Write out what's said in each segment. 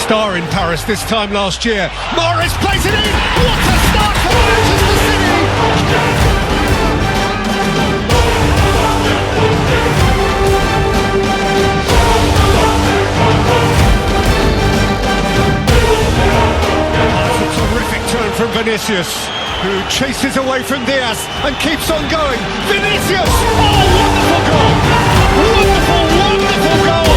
star in Paris this time last year. Morris plays it in. What a start for Manchester City! That's a terrific turn from Vinicius, who chases away from Diaz and keeps on going. Vinicius! Oh, wonderful goal! Wonderful, wonderful goal!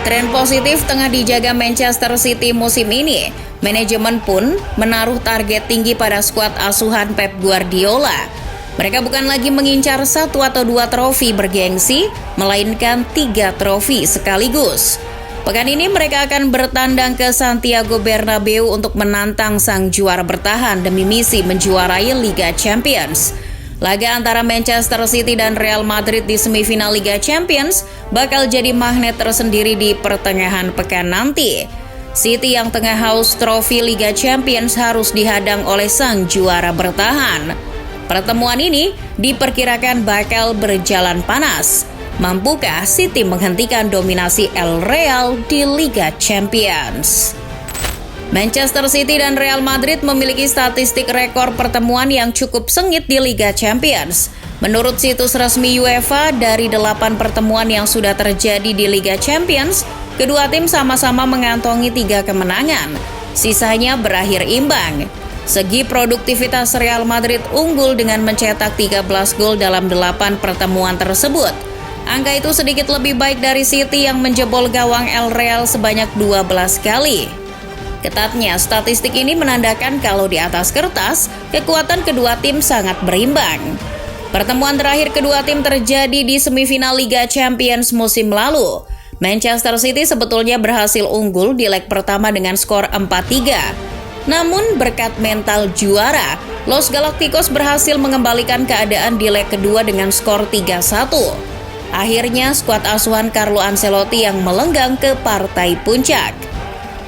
Tren positif tengah dijaga Manchester City musim ini. Manajemen pun menaruh target tinggi pada skuad asuhan Pep Guardiola. Mereka bukan lagi mengincar 1 atau 2 trofi bergengsi, melainkan 3 trofi sekaligus. Pekan ini mereka akan bertandang ke Santiago Bernabeu untuk menantang sang juara bertahan demi misi menjuarai Liga Champions. Laga antara Manchester City dan Real Madrid di semifinal Liga Champions bakal jadi magnet tersendiri di pertengahan pekan nanti. City yang tengah haus trofi Liga Champions harus dihadang oleh sang juara bertahan. Pertemuan ini diperkirakan bakal berjalan panas. Mampukah City menghentikan dominasi El Real di Liga Champions? Manchester City dan Real Madrid memiliki statistik rekor pertemuan yang cukup sengit di Liga Champions. Menurut situs resmi UEFA, dari 8 pertemuan yang sudah terjadi di Liga Champions, kedua tim sama-sama mengantongi 3 kemenangan. Sisanya berakhir imbang. Segi produktivitas Real Madrid unggul dengan mencetak 13 gol dalam 8 pertemuan tersebut. Angka itu sedikit lebih baik dari City yang menjebol gawang El Real sebanyak 12 kali. Ketatnya, statistik ini menandakan kalau di atas kertas, kekuatan kedua tim sangat berimbang. Pertemuan terakhir kedua tim terjadi di semifinal Liga Champions musim lalu. Manchester City sebetulnya berhasil unggul di leg pertama dengan skor 4-3. Namun berkat mental juara, Los Galacticos berhasil mengembalikan keadaan di leg kedua dengan skor 3-1. Akhirnya skuad asuhan Carlo Ancelotti yang melenggang ke partai puncak.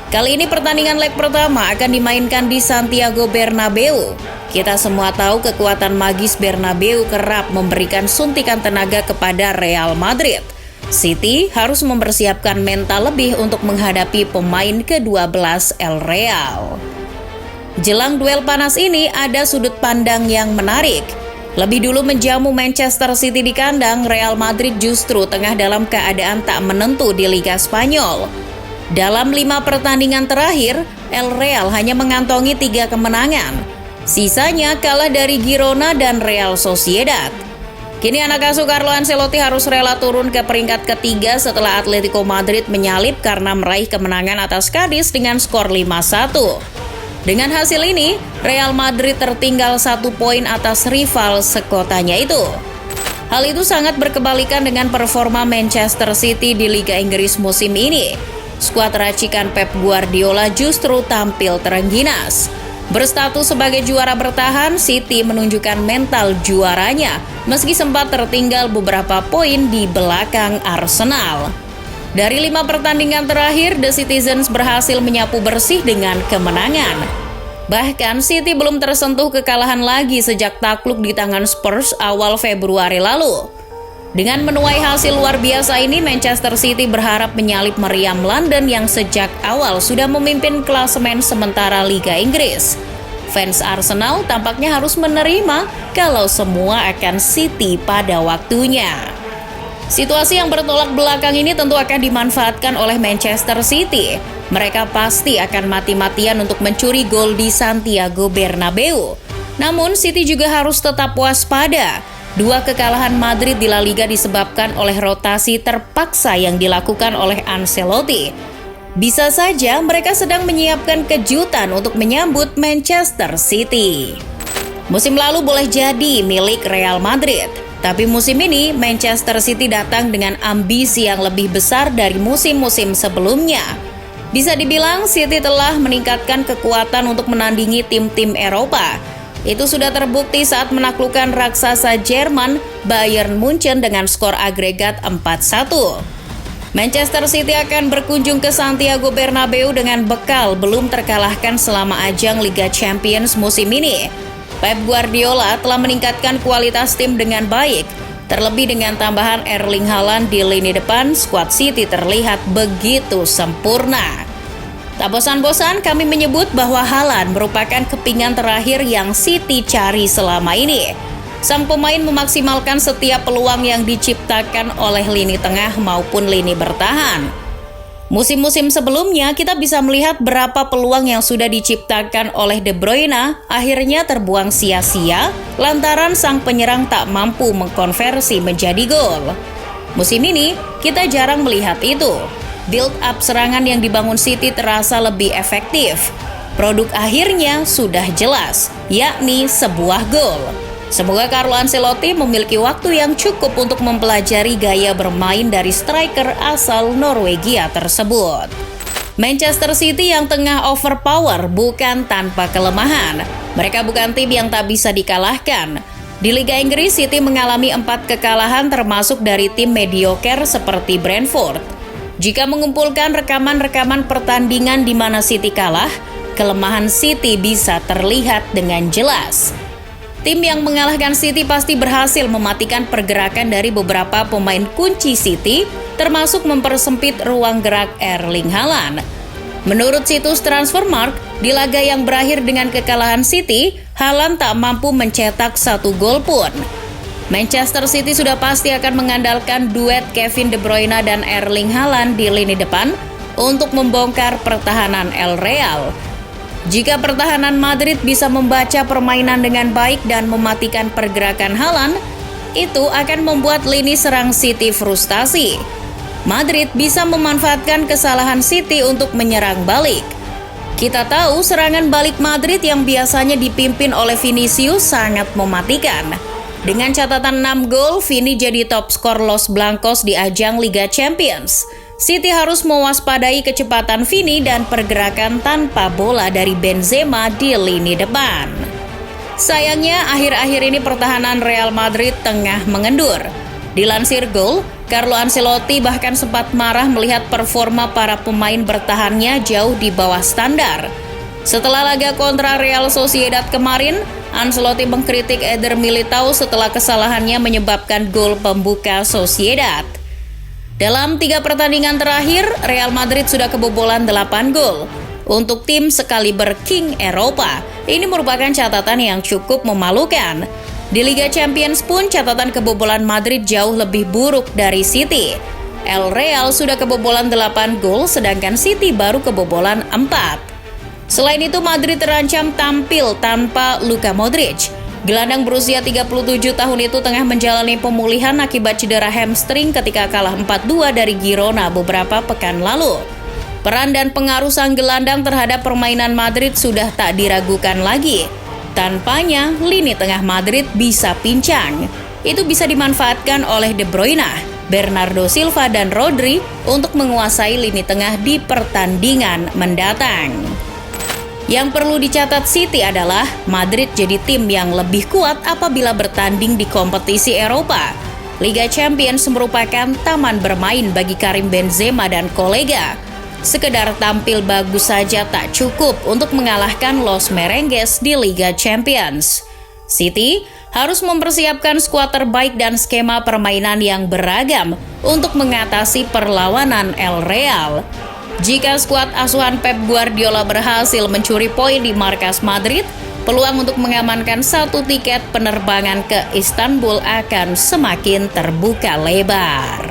Kali ini pertandingan leg pertama akan dimainkan di Santiago Bernabeu. Kita semua tahu kekuatan magis Bernabeu kerap memberikan suntikan tenaga kepada Real Madrid. City harus mempersiapkan mental lebih untuk menghadapi pemain ke-12 El Real. Jelang duel panas ini ada sudut pandang yang menarik. Lebih dulu menjamu Manchester City di kandang, Real Madrid justru tengah dalam keadaan tak menentu di Liga Spanyol. Dalam 5 pertandingan terakhir, El Real hanya mengantongi 3 kemenangan. Sisanya kalah dari Girona dan Real Sociedad. Kini anak asuh Carlo Ancelotti harus rela turun ke peringkat ketiga setelah Atletico Madrid menyalip karena meraih kemenangan atas Cadiz dengan skor 5-1. Dengan hasil ini, Real Madrid tertinggal 1 poin atas rival sekotanya itu. Hal itu sangat berkebalikan dengan performa Manchester City di Liga Inggris musim ini. Skuad racikan Pep Guardiola justru tampil terengginas. Berstatus sebagai juara bertahan, City menunjukkan mental juaranya meski sempat tertinggal beberapa poin di belakang Arsenal. Dari 5 pertandingan terakhir, The Citizens berhasil menyapu bersih dengan kemenangan. Bahkan City belum tersentuh kekalahan lagi sejak takluk di tangan Spurs awal Februari lalu. Dengan menuai hasil luar biasa ini, Manchester City berharap menyalip meriam London yang sejak awal sudah memimpin klasemen sementara Liga Inggris. Fans Arsenal tampaknya harus menerima kalau semua akan City pada waktunya. Situasi yang bertolak belakang ini tentu akan dimanfaatkan oleh Manchester City. Mereka pasti akan mati-matian untuk mencuri gol di Santiago Bernabeu. Namun City juga harus tetap waspada. 2 kekalahan Madrid di La Liga disebabkan oleh rotasi terpaksa yang dilakukan oleh Ancelotti. Bisa saja mereka sedang menyiapkan kejutan untuk menyambut Manchester City. Musim lalu boleh jadi milik Real Madrid, tapi musim ini Manchester City datang dengan ambisi yang lebih besar dari musim-musim sebelumnya. Bisa dibilang City telah meningkatkan kekuatan untuk menandingi tim-tim Eropa. Itu sudah terbukti saat menaklukkan raksasa Jerman Bayern Munchen dengan skor agregat 4-1. Manchester City akan berkunjung ke Santiago Bernabeu dengan bekal belum terkalahkan selama ajang Liga Champions musim ini. Pep Guardiola telah meningkatkan kualitas tim dengan baik. Terlebih dengan tambahan Erling Haaland di lini depan, skuad City terlihat begitu sempurna. Tak bosan-bosan kami menyebut bahwa Haaland merupakan kepingan terakhir yang City cari selama ini. Sang pemain memaksimalkan setiap peluang yang diciptakan oleh lini tengah maupun lini bertahan. Musim-musim sebelumnya kita bisa melihat berapa peluang yang sudah diciptakan oleh De Bruyne akhirnya terbuang sia-sia lantaran sang penyerang tak mampu mengkonversi menjadi gol. Musim ini kita jarang melihat itu. Build-up serangan yang dibangun City terasa lebih efektif. Produk akhirnya sudah jelas, yakni sebuah gol. Semoga Carlo Ancelotti memiliki waktu yang cukup untuk mempelajari gaya bermain dari striker asal Norwegia tersebut. Manchester City yang tengah overpower bukan tanpa kelemahan. Mereka bukan tim yang tak bisa dikalahkan. Di Liga Inggris, City mengalami 4 kekalahan termasuk dari tim mediocre seperti Brentford. Jika mengumpulkan rekaman-rekaman pertandingan di mana City kalah, kelemahan City bisa terlihat dengan jelas. Tim yang mengalahkan City pasti berhasil mematikan pergerakan dari beberapa pemain kunci City, termasuk mempersempit ruang gerak Erling Haaland. Menurut situs Transfermarkt, di laga yang berakhir dengan kekalahan City, Haaland tak mampu mencetak 1 gol pun. Manchester City sudah pasti akan mengandalkan duet Kevin De Bruyne dan Erling Haaland di lini depan untuk membongkar pertahanan El Real. Jika pertahanan Madrid bisa membaca permainan dengan baik dan mematikan pergerakan Haaland, itu akan membuat lini serang City frustasi. Madrid bisa memanfaatkan kesalahan City untuk menyerang balik. Kita tahu serangan balik Madrid yang biasanya dipimpin oleh Vinicius sangat mematikan. Dengan catatan 6 gol, Vini jadi top skor Los Blancos di ajang Liga Champions. City harus mewaspadai kecepatan Vini dan pergerakan tanpa bola dari Benzema di lini depan. Sayangnya, akhir-akhir ini pertahanan Real Madrid tengah mengendur. Dilansir Goal, Carlo Ancelotti bahkan sempat marah melihat performa para pemain bertahannya jauh di bawah standar. Setelah laga kontra Real Sociedad kemarin, Ancelotti mengkritik Eder Militao setelah kesalahannya menyebabkan gol pembuka Sociedad. Dalam 3 pertandingan terakhir, Real Madrid sudah kebobolan 8 gol. Untuk tim sekaliber King Eropa, ini merupakan catatan yang cukup memalukan. Di Liga Champions pun catatan kebobolan Madrid jauh lebih buruk dari City. El Real sudah kebobolan 8 gol, sedangkan City baru kebobolan 4. Selain itu, Madrid terancam tampil tanpa Luka Modric. Gelandang berusia 37 tahun itu tengah menjalani pemulihan akibat cedera hamstring ketika kalah 4-2 dari Girona beberapa pekan lalu. Peran dan pengaruh sang gelandang terhadap permainan Madrid sudah tak diragukan lagi. Tanpanya, lini tengah Madrid bisa pincang. Itu bisa dimanfaatkan oleh De Bruyne, Bernardo Silva, dan Rodri untuk menguasai lini tengah di pertandingan mendatang. Yang perlu dicatat City adalah Madrid jadi tim yang lebih kuat apabila bertanding di kompetisi Eropa. Liga Champions merupakan taman bermain bagi Karim Benzema dan kolega. Sekedar tampil bagus saja tak cukup untuk mengalahkan Los Merengues di Liga Champions. City harus mempersiapkan skuad terbaik dan skema permainan yang beragam untuk mengatasi perlawanan El Real. Jika skuad asuhan Pep Guardiola berhasil mencuri poin di markas Madrid, peluang untuk mengamankan 1 tiket penerbangan ke Istanbul akan semakin terbuka lebar.